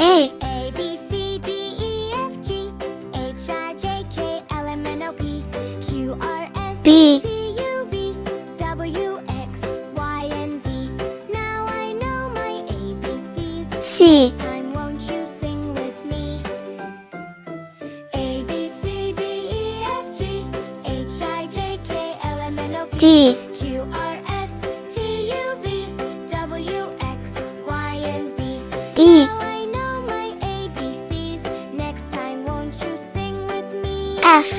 A A, B, C, D, E, F, G, H, I, J, K, L, M, N, O, P, Q, R, S, B T, U, V, W, X, Y, and Z. Now I know my ABCs. C Next time, won't you sing with me? A, B, C, D, E, F, G, H, I, J, K, L, M, N, O, P, D Q, R, S, T, U, V, W, X, Y, and Z. E Now I know my ABCs. Next time, won't you sing with me? F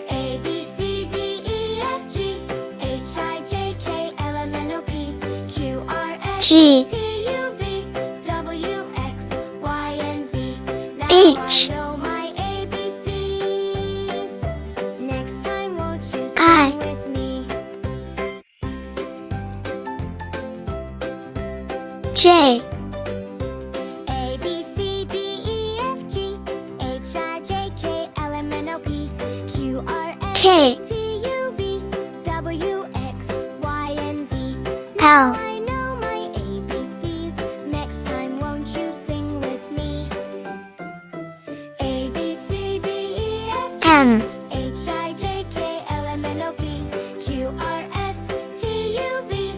A, B, C, D, E, F, G, H, I, J, K, L, M, N, O, P, Q, R, S, G T, U, V, W, X, Y, and Z. Now H I know my ABCs. Next time, won't you I sing with me? J A, B, C, D, E, F, G, H, I, J, K, L, M, N, O, P, Q, R, S, K T, U, V, W, X, Y, and Z. L I know my ABCs. Next time, won't you sing with me? A, B, C, D, E, F, G, M H, I, J, K, L, M, N, O, P, Q, R, S, T, U, V,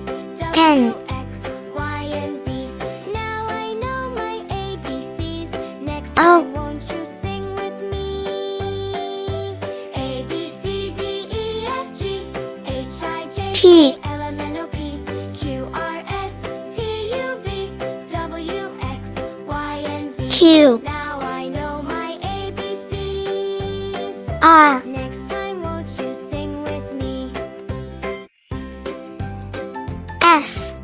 Pen. W, X, Y, and Z. Now I know my ABCs. Next O. time, won't you sing with me? A, B, C, D, E, F, G, H, I, J, P. K, L, M, N, O, P, Q, R, S, T, U, V, W, X, Y, and Z. Q Now I know my ABCs. R Next time, won't you sing with me? S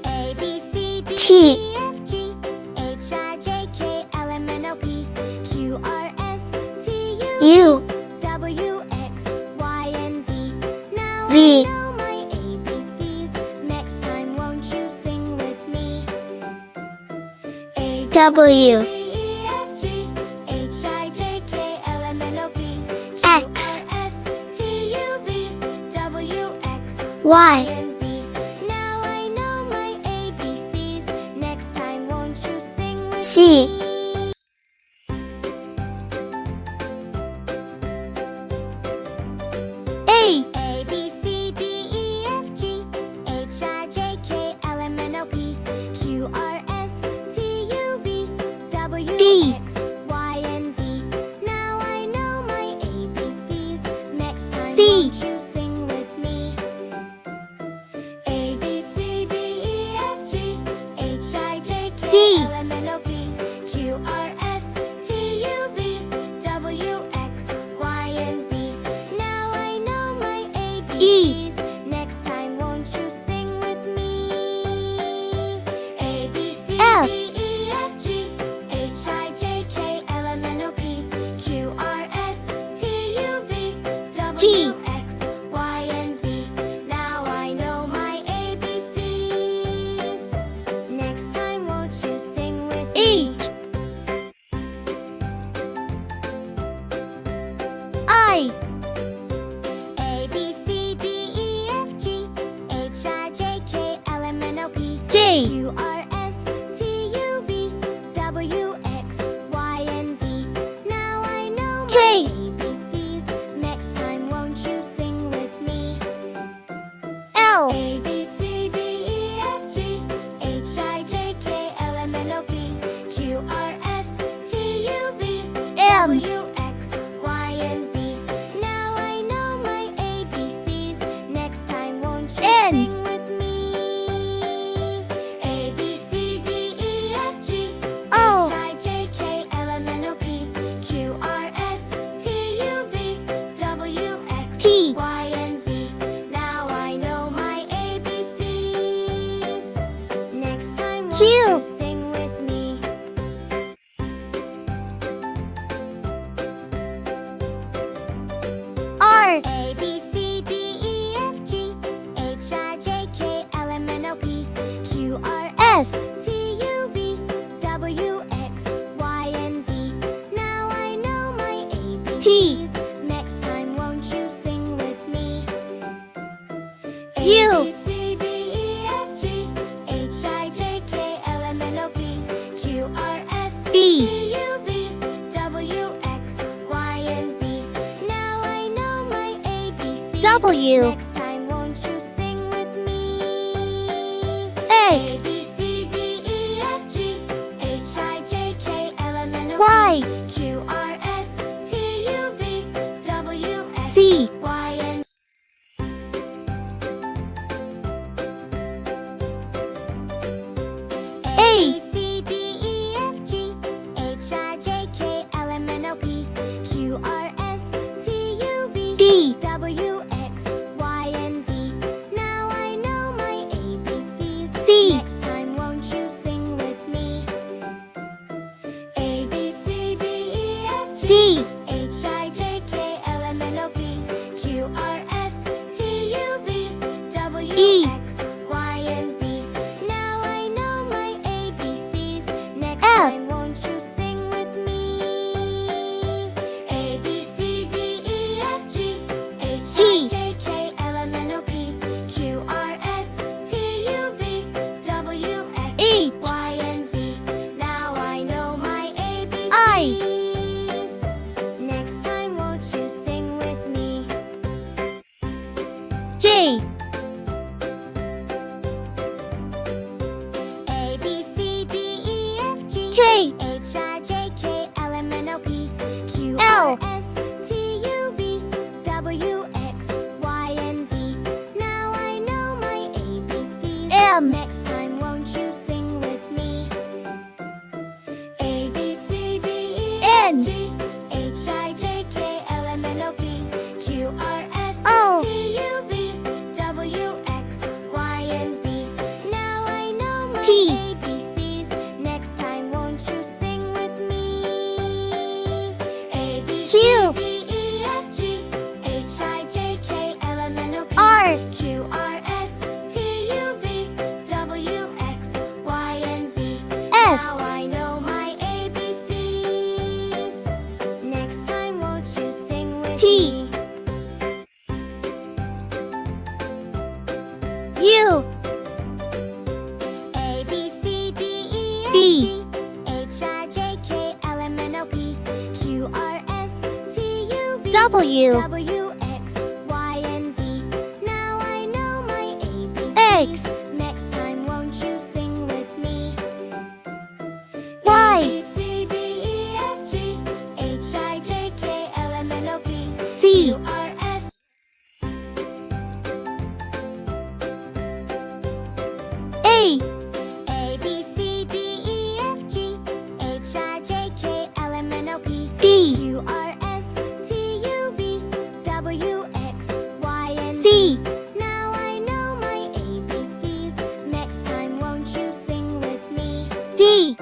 A, B, C, D, T. E, F, G, H, I, J, K, L, M, N, O, P, Q, R, S, T, U, U W, X, Y, and Z. Now V. I know my ABCs. Next time, won't you sing with me? A, B, W. C, D, E, F, G, H, I, J, K, L, M, N, O, P, Q, X. R, S, T, U, V, W, X, Y and Z. Now I know my ABCs. Next time, won't you sing with C. me? A A, B, C, D, E, F, G, H, I, J, K, L, M, N, O, P, Q, R, S, T, U, V, W, B. X, Y, and Z. Now I know my ABCs. Next time, C. won't you sing with me? A, B, C, D, E, F, G, H, I, J, K, D. L, M, N, O, P, Q, R, S, T, U, V, W, X, Y, and Z. Now I know my ABCs. Next time, won't you sing with me? A, B, C, F. D, E, F, G, H, I, J, K, L, M, N, O, P, Q, R, S, T, U, V, W, G. X, Y, and Z. Now I know my ABCs. Next time, won't you sing with me? H I A, B, C, D, E, F, G, H, I, J, K, L, M, N, O, P, J. Q, R, S, T, U, V, W, X, Y, and Z. Now I know my K. ABCs. Next time, won't you sing with me? L A, B, C, D, E, F, G, H, I, J, K, L, M, N, O, P, Q, R, S, T, U, V, M. W, X, Y, and Z. Now I know my ABCs. Next time, won't you N. sing with me? A, B, W. Next time, won't you sing with me? X. A, B, C, D, E, F, G, H, I, J, K, L, M, N, O, Y. P, Q, R, S, T, U, V, W, X, Z. Y, and A. B, C, D, E, F, G, H, I, J, K, L, M, N, O, P, Q, R, S, T, U, V, D. W, X, Y, and Z. Now I know my ABCs. C. Next time, won't you sing with me? A, B, C, D, E, F, G, D. H, I, J, K, L, M, N, O, P, Q, R, S, T, U, V, W, E. X, Y, and Z. Now I know my ABCs. Next F. time, won't you sing with me? A, B, C, D, E, F, G, H, I, G. J, K, L, M, N, O, P, Q, R, S, T, U, V, W, X, H. Y, and Z. Now I know my ABCs. Next time, won't you sing with me? J. A, B, C, D, E, F, G, K. H, I, J, K, L, M, N, O, P, Q, L. R, S, T, U, V, W, X, Y, and Z. Now I know my ABCs. M. Next time, won't you sing with me? A, B, C, D, E, N. F, G, H, I, J, K, L, M, N, O, P, Q, R, S, O. T, U, V, W, X, Y, and Z. Now I know my P. ABCs. Next time, won't you sing with me? A, B, Q. C, D, E, F, G, H, I, J, K, L, M, N, O, P, R. Q, R, S, T, U, V, W, X, Y, and Z. S. Now I know my ABCs. Next time, won't you sing with T. me? U. A, B, C, D, E, F, D. G, H, I, J, K, L, M, N, O, P, Q, R, S, T, U, V, W. W, X, Y, and Z. Now I know my ABCs. X. Next time, won't you sing with me? Y. A, B, C, D, E, F, G, H, I, J, K, L, M, N, O, P, C. Q, R, S. A. A, B, C, D, E, F, G, H, I, J, K, L, M, N, O, P, B. Q, R, S, T, U, V, W, X, Y, and C. Z. Now I know my ABCs. Next time, won't you sing with me? D.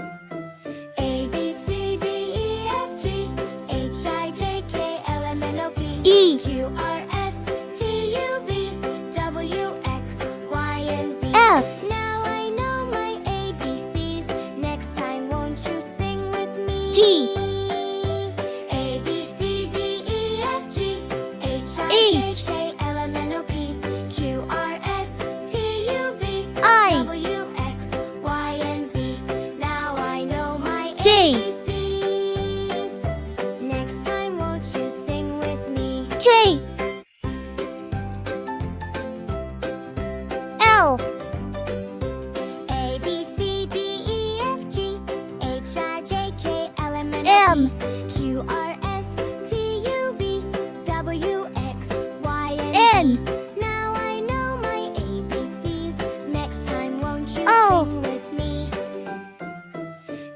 A, B, C, D, E, F, G, H, I, J, K, L, M, N, O, P, E. Q, R, S, T, U, V, W, X, Y, and Z. F. Now I know my ABCs. Next time, won't you sing with me? G. A, B, C, D, E, F, G, H, I, H. J, K, L, M, N, O, P, Q, R, S, T, U, V, I. W, X, Y, and Z. Now I know my J. ABCs. Next time, won't you sing with me? K. L. A, B, C, D, E, F, G, H, I, J, K, L, M, N, M. O, P, Q, R, S, T, U, V, W, X, Y, and N. Z. Now I know my ABCs. Next time, won't you O. sing with me?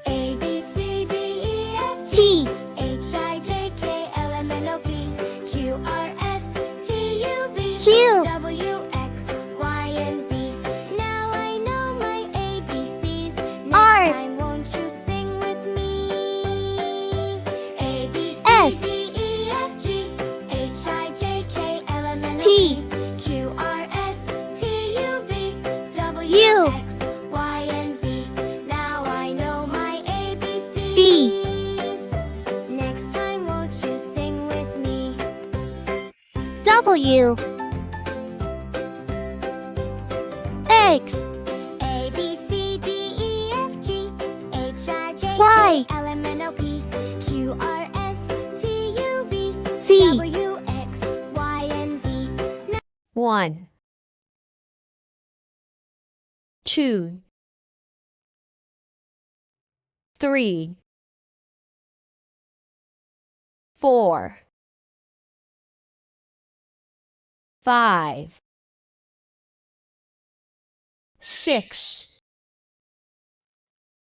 A, B, C, D, E, F, G, P. H, I, J, K, L, M, N, O, P, Q, R, S, T, U, V, Q. W, X, Y, and Z. Now I know my ABCs. Next R. time, won't you sing with me? A, B, C, S. D, E, F, G, H, I, J, K, L, M, N, O, T. P, Q, R, S, T, U, V, W, U. X, Y, and Z. Now I know my ABCs. V. Next time, won't you sing with me? W. X. A, B, C, D, E, F, G, H, I, J, Y. K, L, M, N, O, P, Q, R, S, T, U, V, Z. W, X, Y, and Z. 1, 2, 3, 4, 5, 6,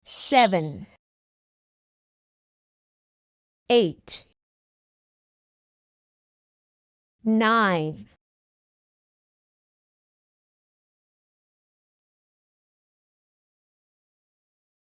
7, 8, 9,